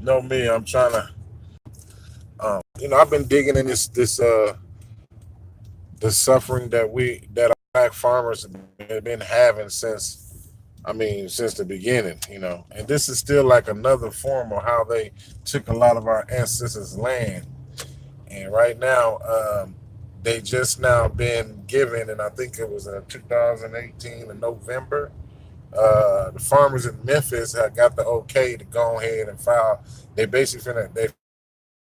Know me, I'm trying to. I've been digging in the suffering that our black farmers have been having since the beginning. And this is still like another form of how they took a lot of our ancestors' land. And right now, they just now been given, and I think it was in 2018 in November. The farmers in Memphis had got the okay to go ahead and file. They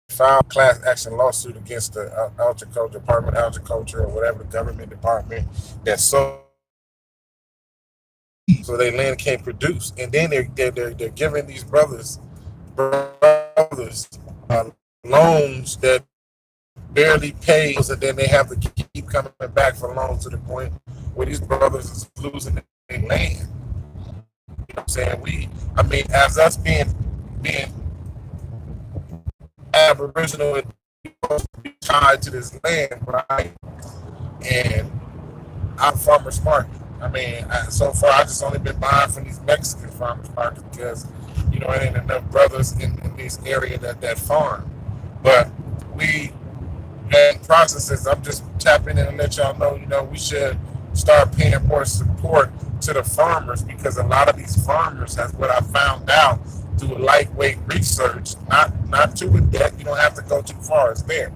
filed a class action lawsuit against the agriculture department, agriculture or whatever the government department that sold so they land can't produce. And then they're giving these brothers loans that barely pay, and then they have to keep coming back for loans to the point where these brothers is losing their land. You know what I'm saying? As us being Aboriginal and tied to this land, right? And I'm farmers market. So far I just only been buying from these Mexican farmers markets because it ain't enough brothers in this area that farm. But we and processes. I'm just tapping in and let y'all know, we should start paying more support to the farmers because a lot of these farmers, that's what I found out through lightweight research, not too in depth. You don't have to go too far. It's there.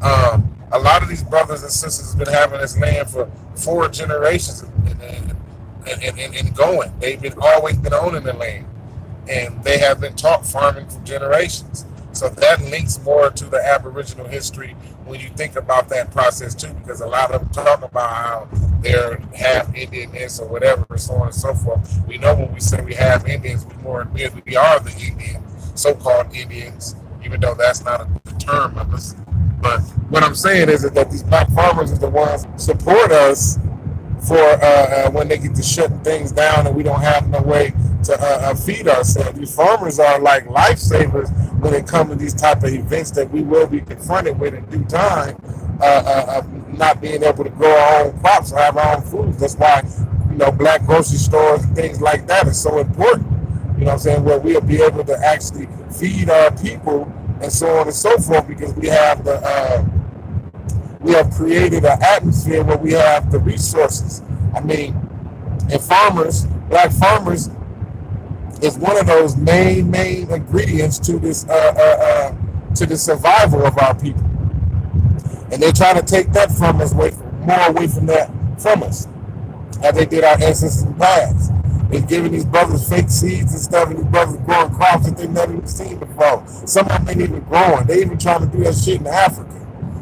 A lot of these brothers and sisters have been having this land for 4 generations and going. They've been always been owning the land, and they have been taught farming for generations. So that links more to the Aboriginal history when you think about that process too, because a lot of them talk about how they're half Indian this or whatever, so on and so forth. We know when we say we have Indians, we are the Indian, so-called Indians, even though that's not the term of us. But what I'm saying is that these black farmers are the ones who support us for when they get to shutting things down and we don't have no way to feed ourselves. These farmers are like lifesavers when it comes to these type of events that we will be confronted with in due time, of not being able to grow our own crops or have our own food. That's why black grocery stores and things like that is so important. You know what I'm saying? Where we'll be able to actually feed our people and so on and so forth because we have created an atmosphere where we have the resources. And black farmers, is one of those main ingredients to to the survival of our people. And they try to take that from us, more away from that from us, as they did our ancestors in the past. They're giving these brothers fake seeds and stuff, and these brothers growing crops that they never even seen before. Some of them ain't even growing. They even trying to do that shit in Africa,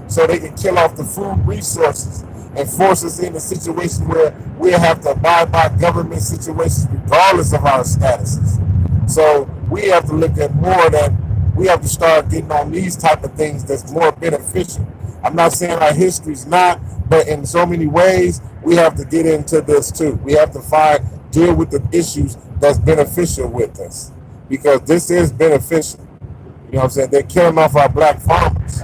so they can kill off the food resources and force us into situations where we'll have to abide by government situations regardless of our statuses. So we have to look at more that we have to start getting on these type of things that's more beneficial. I'm not saying our history's not, but in so many ways we have to get into this too. We have to deal with the issues that's beneficial with us because this is beneficial. You know what I'm saying? They're killing off our black farmers,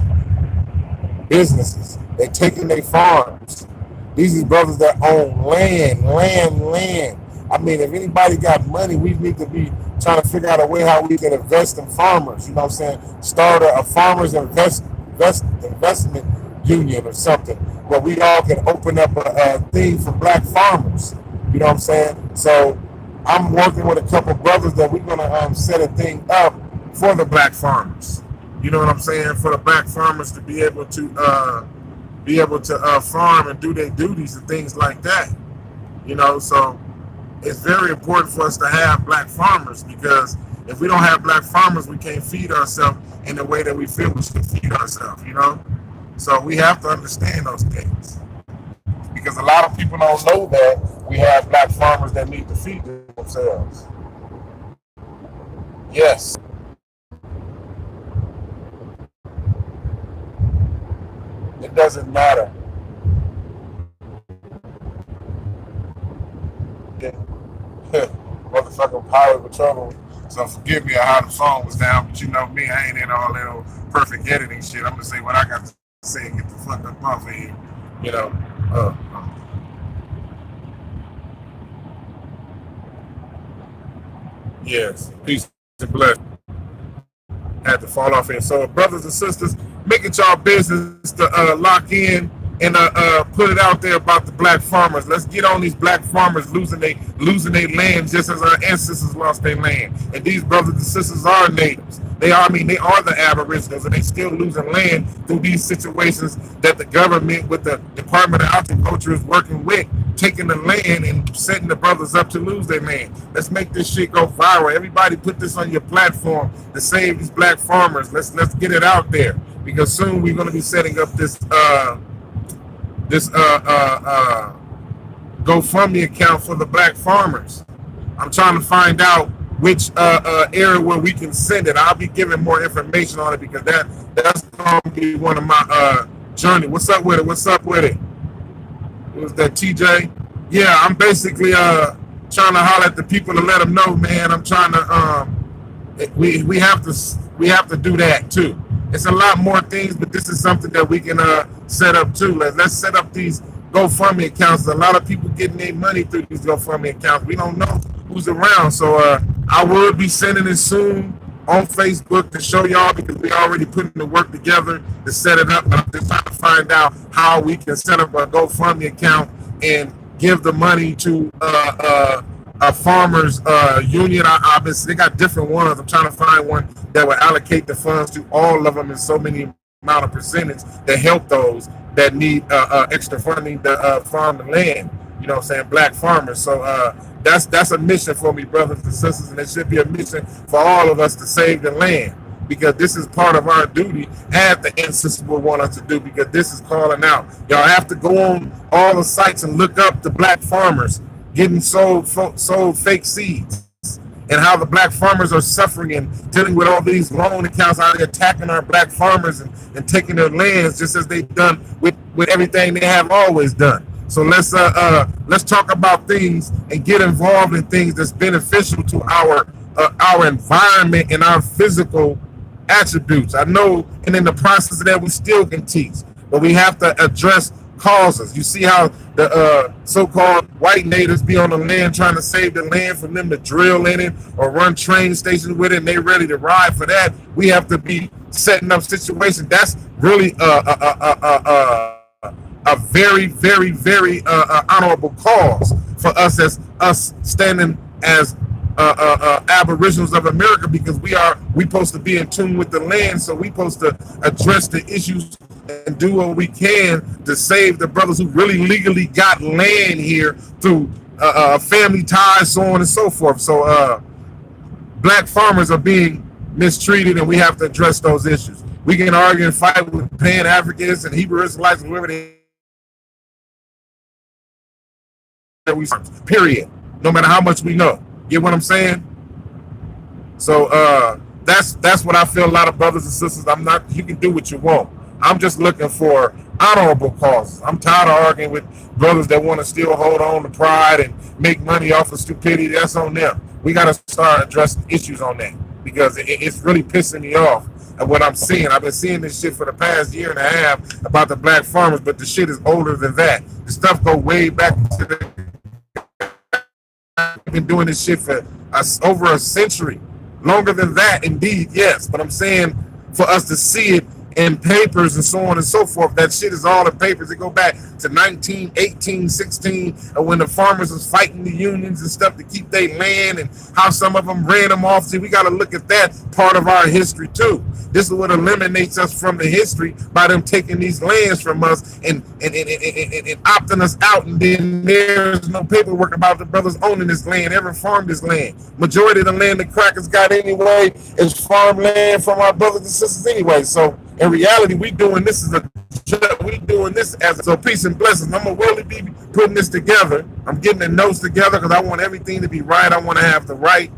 businesses. They're taking their farms. These is brothers that own land. If anybody got money, we need to be trying to figure out a way how we can invest in farmers. You know what I'm saying? Start a farmers investment union or something where we all can open up a thing for black farmers. You know what I'm saying? So I'm working with a couple brothers that we're gonna set a thing up for the black farmers. You know what I'm saying? For the black farmers to be able to farm and do their duties and things like that. So it's very important for us to have black farmers because if we don't have black farmers, we can't feed ourselves in the way that we feel we should feed ourselves. So we have to understand those things because a lot of people don't know that we have black farmers that need to feed themselves. Yes. It doesn't matter. Motherfucking power of trouble. So forgive me on how the phone was down, but you know me, I ain't in all that old perfect editing shit. I'm gonna say what I got to say and get the fuck up off of here. You know. Uh, Yes, peace and blessings. Had to fall off here. So, brothers and sisters, make it y'all business to lock in and put it out there about the black farmers. Let's get on these black farmers losing their land just as our ancestors lost their land. And these brothers and sisters are natives. They are, I mean, they are the Aborigines, and they still losing land through these situations that the government with the Department of Agriculture is working with, taking the land and setting the brothers up to lose their land. Let's make this shit go viral. Everybody put this on your platform to save these black farmers. Let's get it out there, because soon we're going to be setting up this GoFundMe account for the black farmers. I'm trying to find out which area where we can send it. I'll be giving more information on it, because that's going to be one of my journey. What's up with it? What's up with it? Was that TJ? Yeah, I'm basically trying to holler at the people to let them know, man. I'm trying to we have to do that too. It's a lot more things, but this is something that we can set up too. Let's set up these GoFundMe accounts. A lot of people getting their money through these GoFundMe accounts. We don't know who's around, so I will be sending it soon on Facebook to show y'all, because we already putting the work together to set it up. I'm just trying to find out how we can set up a GoFundMe account and give the money to a farmers union. Obviously, they got different ones. I'm trying to find one that will allocate the funds to all of them in so many amount of percentage to help those that need extra funding to farm the land. You know what I'm saying? Black farmers. So that's a mission for me, brothers and sisters, and it should be a mission for all of us to save the land, because this is part of our duty, as the ancestors will want us to do, because this is calling out. Y'all have to go on all the sites and look up the black farmers getting sold fake seeds, and how the black farmers are suffering and dealing with all these loan accounts, how they're attacking our black farmers and taking their lands, just as they've done with everything they have always done. So let's talk about things and get involved in things that's beneficial to our environment and our physical attributes. I know, and in the process of that, we still can teach, but we have to address causes. You see how the so-called white natives be on the land trying to save the land from them to drill in it or run train stations with it, and they ready to ride for that. We have to be setting up situations. That's really a very, very, very honorable cause for us, as us standing as Aboriginals of America, because we supposed to be in tune with the land. So we supposed to address the issues and do what we can to save the brothers who really legally got land here through family ties, so on and so forth. So black farmers are being mistreated, and we have to address those issues. We can argue and fight with Pan-Africans and Hebrew Israelites and whoever they period, no matter how much we know. Get what I'm saying? So that's what I feel. A lot of brothers and sisters, you can do what you want. I'm just looking for honorable causes. I'm tired of arguing with brothers that want to still hold on to pride and make money off of stupidity. That's on them. We got to start addressing issues on that, because it's really pissing me off at what I'm seeing. I've been seeing this shit for the past year and a half about the black farmers, but the shit is older than that. The stuff go way back to the been doing this shit for over a century, longer than that, indeed, yes. But I'm saying, for us to see it in papers and so on and so forth, that shit is all in papers. It go back to 1918, 16, when the farmers was fighting the unions and stuff to keep their land, and how some of them ran them off. See, we got to look at that part of our history too. This is what eliminates us from the history, by them taking these lands from us and opting us out, and then there's no paperwork about the brothers owning this land, ever farmed this land. Majority of the land the crackers got anyway is farmland from our brothers and sisters anyway. So in reality, we doing this as so peace and blessings. I'm gonna really be putting this together. I'm getting the notes together, because I want everything to be right. I want to have the right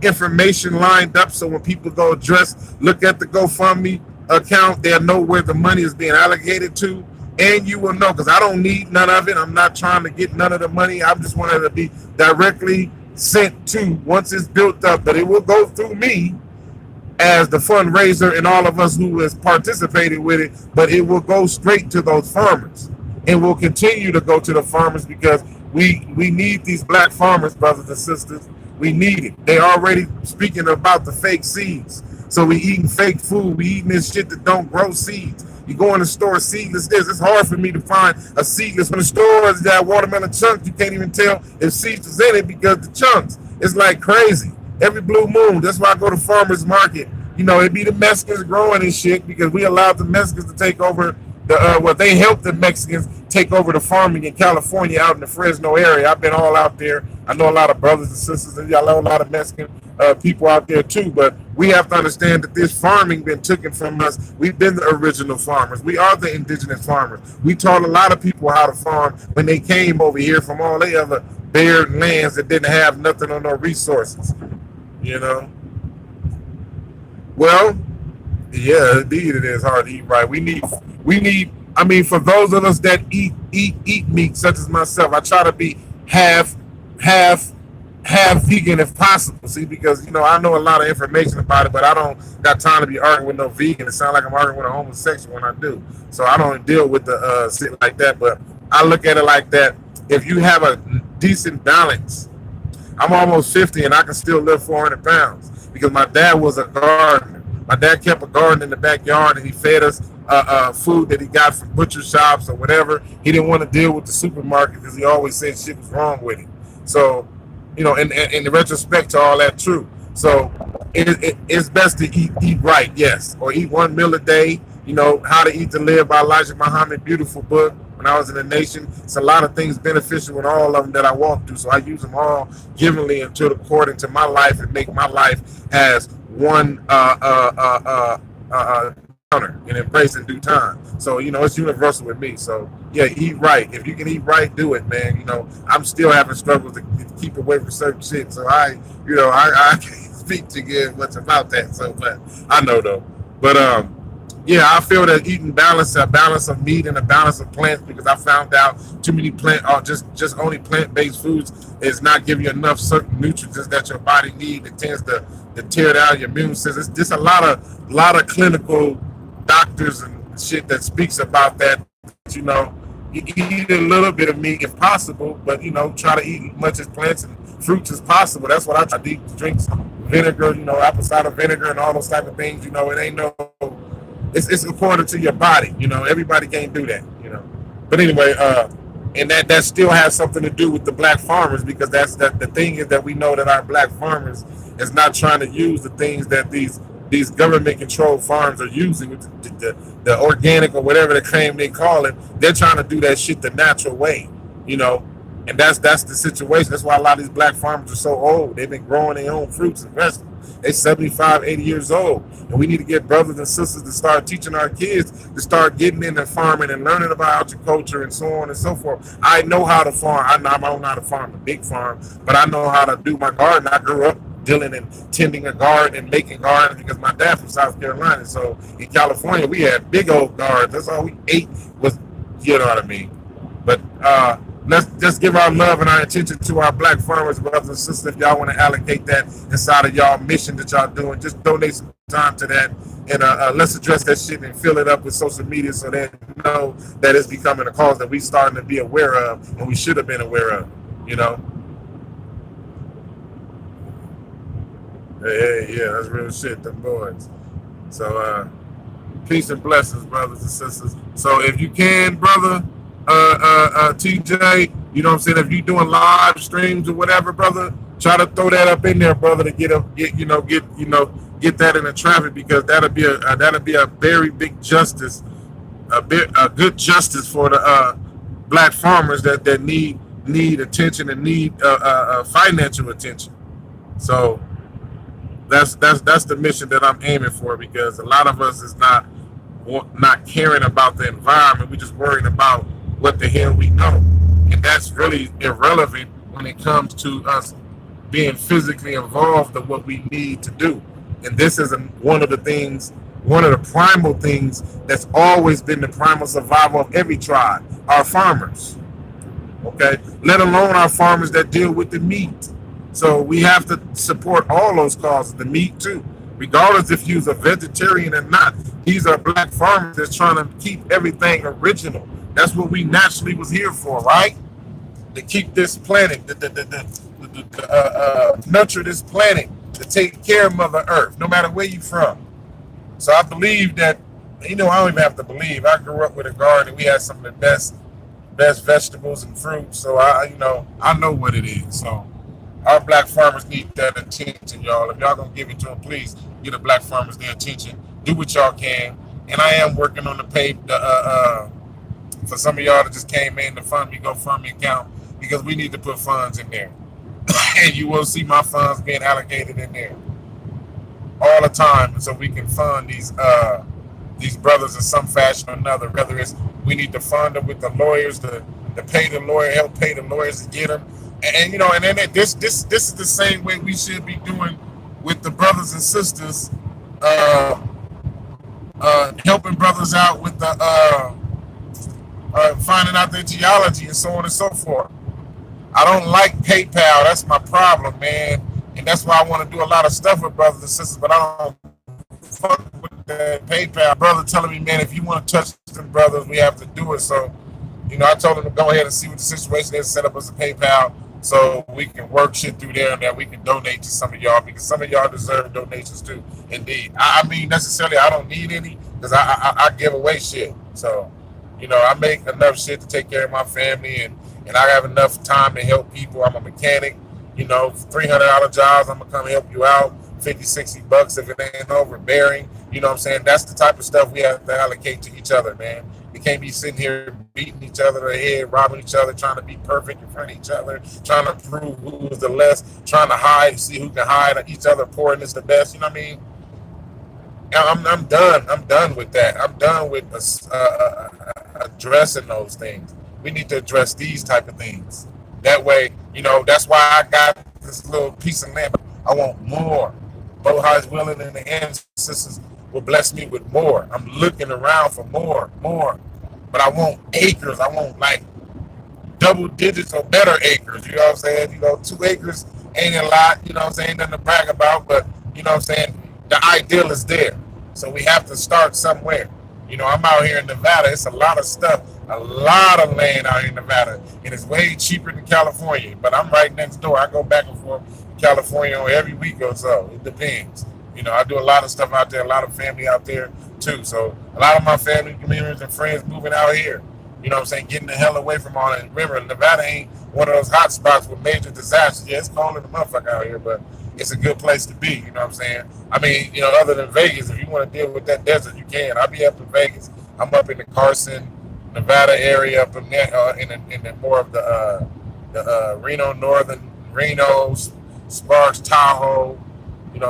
information lined up, so when people go look at the GoFundMe account, they'll know where the money is being allocated to, and you will know, because I don't need none of it. I'm not trying to get none of the money. I just want it to be directly sent to, once it's built up, but it will go through me as the fundraiser and all of us who has participated with it, but it will go straight to those farmers, and will continue to go to the farmers, because we need these black farmers, brothers and sisters. We need it. They already speaking about the fake seeds. So we eating fake food. We eating this shit that don't grow seeds. You go in the store, seedless this. It's hard for me to find a seedless. When the stores that watermelon chunks, you can't even tell if seeds is in it because the chunks. It's like crazy. Every blue moon. That's why I go to farmers market. You know, it be the Mexicans growing and shit because we allowed the Mexicans to take over they helped the Mexicans take over the farming in California out in the Fresno area. I've been all out there. I know a lot of brothers and sisters, and I know a lot of Mexican people out there too. But we have to understand that this farming been taken from us. We've been the original farmers. We are the indigenous farmers. We taught a lot of people how to farm when they came over here from all the other barren lands that didn't have nothing or no resources. You know. Well, yeah, indeed, it is hard to eat right. We need. I mean, for those of us that eat meat, such as myself, I try to be half, half, half vegan if possible. See, because I know a lot of information about it, but I don't got time to be arguing with no vegan. It sounds like I'm arguing with a homosexual when I do. So I don't deal with the shit like that. But I look at it like that. If you have a decent balance, I'm almost 50 and I can still lift 400 pounds because my dad was a gardener. My dad kept a garden in the backyard and he fed us food that he got from butcher shops or whatever. He didn't want to deal with the supermarket because he always said shit was wrong with him. So, in retrospect to all that, true. So it's best to eat right, yes, or eat one meal a day. How to Eat to Live by Elijah Muhammad, beautiful book. When I was in the nation, it's a lot of things beneficial in all of them that I walk through. So I use them all givingly until according to my life and make my life as one counter and embrace in due time. So it's universal with me. So yeah, eat right. If you can eat right, do it, man. I'm still having struggles to keep away from certain shit. So I can't speak to you much about that. So, but I know though. But yeah, I feel that eating a balance of meat and a balance of plants, because I found out too many just only plant-based foods is not giving you enough certain nutrients that your body needs. It tends to tear down your immune system. It's just a lot of clinical doctors and shit that speaks about that. You eat a little bit of meat if possible, but try to eat as much as plants and fruits as possible. That's what I try to eat. Drinks vinegar, apple cider vinegar and all those type of things. It ain't no. It's according to your body. Everybody can't do that. But anyway, and that still has something to do with the black farmers, because the thing is that we know that our black farmers is not trying to use the things that these government controlled farms are using, the organic or whatever the claim they call it. They're trying to do that shit the natural way, and that's the situation. That's why a lot of these black farmers are so old. They've been growing their own fruits and vegetables. They're 75, 80 years old. And we need to get brothers and sisters to start teaching our kids to start getting into farming and learning about agriculture and so on and so forth. I know how to farm. I don't know how to farm a big farm, but I know how to do my garden. I grew up dealing and tending a garden and making gardens because my dad from South Carolina. So in California, we had big old gardens. That's all we ate was, you know what I mean? But let's just give our love and our attention to our black farmers, brothers and sisters. If y'all want to allocate that inside of y'all mission that y'all doing, just donate some time to that. And let's address that shit and fill it up with social media so that you know that it's becoming a cause that we starting to be aware of and we should have been aware of, Yeah, that's real shit, them boys. So peace and blessings, brothers and sisters. So if you can, brother, TJ, you know what I'm saying? If you doing live streams or whatever, brother, try to throw that up in there, brother, to get that in the traffic, because that'll be a very big justice, a good justice for the black farmers that need attention and need financial attention. So that's the mission that I'm aiming for, because a lot of us is not caring about the environment. We're just worrying about what the hell we know, and that's really irrelevant when it comes to us being physically involved in what we need to do. And this is one of the primal things that's always been the primal survival of every tribe, our farmers. Okay, let alone our farmers that deal with the meat. So we have to support all those causes, the meat too, regardless if you're a vegetarian or not. These are black farmers that's trying to keep everything original. That's what we naturally was here for, right? To keep this planet, the nurture this planet, to take care of Mother Earth, no matter where you from. So I believe that, I don't even have to believe. I grew up with a garden. We had some of the best vegetables and fruits. So I know what it is. So our black farmers need that attention, y'all. If y'all gonna give it to them, please give the black farmers their attention. Do what y'all can. And I am working on the pay for some of y'all that just came in to fund me, go fund me account, because we need to put funds in there. And you will see my funds being allocated in there all the time, so we can fund these brothers in some fashion or another. Whether it's we need to fund them with the lawyers to pay the lawyer, help pay the lawyers to get them, and then this is the same way we should be doing with the brothers and sisters, helping brothers out with the finding out their geology and so on and so forth. I don't like PayPal. That's my problem, man. And that's why I want to do a lot of stuff with brothers and sisters, but I don't fuck with that PayPal. Brother telling me, man, if you want to touch them brothers, we have to do it. So, I told him to go ahead and see what the situation is, set up as a PayPal so we can work shit through there and that we can donate to some of y'all, because some of y'all deserve donations too. Indeed. I mean, necessarily, I don't need any because I give away shit. So, I make enough shit to take care of my family, and I have enough time to help people. I'm a mechanic. $300 jobs, I'm going to come help you out. 50, 60 bucks if it ain't overbearing. You know what I'm saying? That's the type of stuff we have to allocate to each other, man. We can't be sitting here beating each other in the head, robbing each other, trying to be perfect in front of each other, trying to prove who is the less, trying to hide, see who can hide each other, pouring is the best. You know what I mean? I'm done. I'm done with that. I'm done with addressing those things. We need to address these type of things. That way, that's why I got this little piece of land. I want more. Bohai's willing, and the ancestors will bless me with more. I'm looking around for more. But I want acres. I want like double digits or better acres. You know what I'm saying? 2 acres ain't a lot. You know what I'm saying? Nothing to brag about, but you know what I'm saying? The ideal is there. So we have to start somewhere. I'm out here in Nevada. It's a lot of stuff, a lot of land out here in Nevada, and it's way cheaper than California. But I'm right next door. I go back and forth to California every week or so. It depends. I do a lot of stuff out there, a lot of family out there too. So a lot of my family members and friends moving out here. You know what I'm saying? Getting the hell away from all that. Remember, Nevada ain't one of those hot spots with major disasters. Yeah, it's cold in the motherfucker out here, but it's a good place to be. You know what I'm saying? I mean, other than Vegas, if you want to deal with that desert, you can. I'll be up in Vegas. I'm up in the Carson, Nevada area, up in there, in the more of the Reno, northern Reno, Sparks, Tahoe,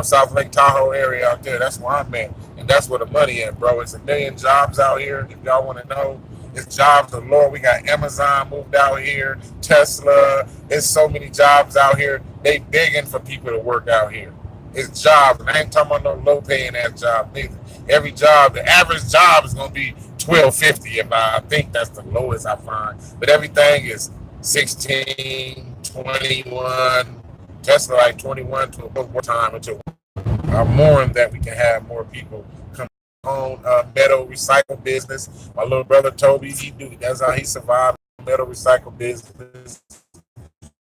South Lake Tahoe area out there. That's where I'm at, and that's where the money at, bro. It's a million jobs out here. If y'all want to know, it's jobs galore. We got Amazon moved out here, Tesla. There's so many jobs out here. They begging for people to work out here. It's jobs, and I ain't talking about no low paying ass job neither. Every job, the average job is gonna be $12.50. If I think that's the lowest I find, but everything is 16, 21. Tesla like 21 to a more time until more than that we can have more people come on metal recycle business. My little brother Toby, that's how he survived metal recycle business.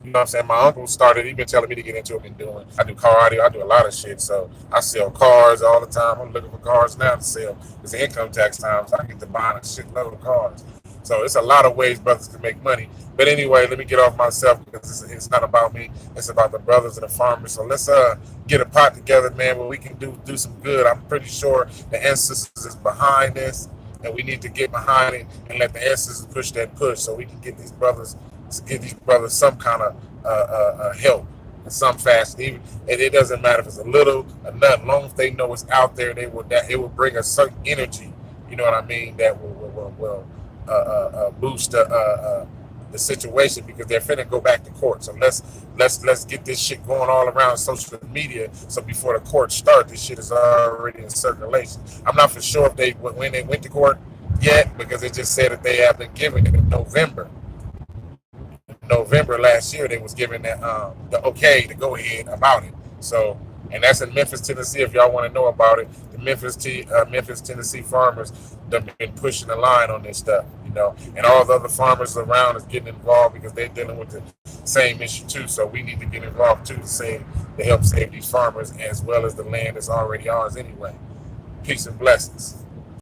You know what I'm saying? My uncle started, he been telling me to get into it and doing. I do car audio, I do a lot of shit. So I sell cars all the time. I'm looking for cars now to sell. It's income tax time, so I get to buy a shitload of cars. So it's a lot of ways brothers can make money. But anyway, let me get off myself because it's not about me. It's about the brothers and the farmers. So let's get a pot together, man, where we can do some good. I'm pretty sure the ancestors is behind this, and we need to get behind it and let the ancestors push that push so we can give these brothers some kind of help in some fashion. Even and it doesn't matter if it's a little or nothing. As long as they know it's out there, it will bring a certain energy. You know what I mean? That will boost the situation, because they're finna go back to court. So let's get this shit going all around social media. So before the court start, this shit is already in circulation. I'm not for sure if when they went to court yet, because it just said that they have been given it in November last year. They was given the okay to go ahead about it. So, and that's in Memphis, Tennessee. If y'all want to know about it, the Memphis, Tennessee farmers have been pushing the line on this stuff. and all the other farmers around is getting involved because they're dealing with the same issue too. So we need to get involved too to help save these farmers as well as the land that's already ours anyway. Peace and blessings.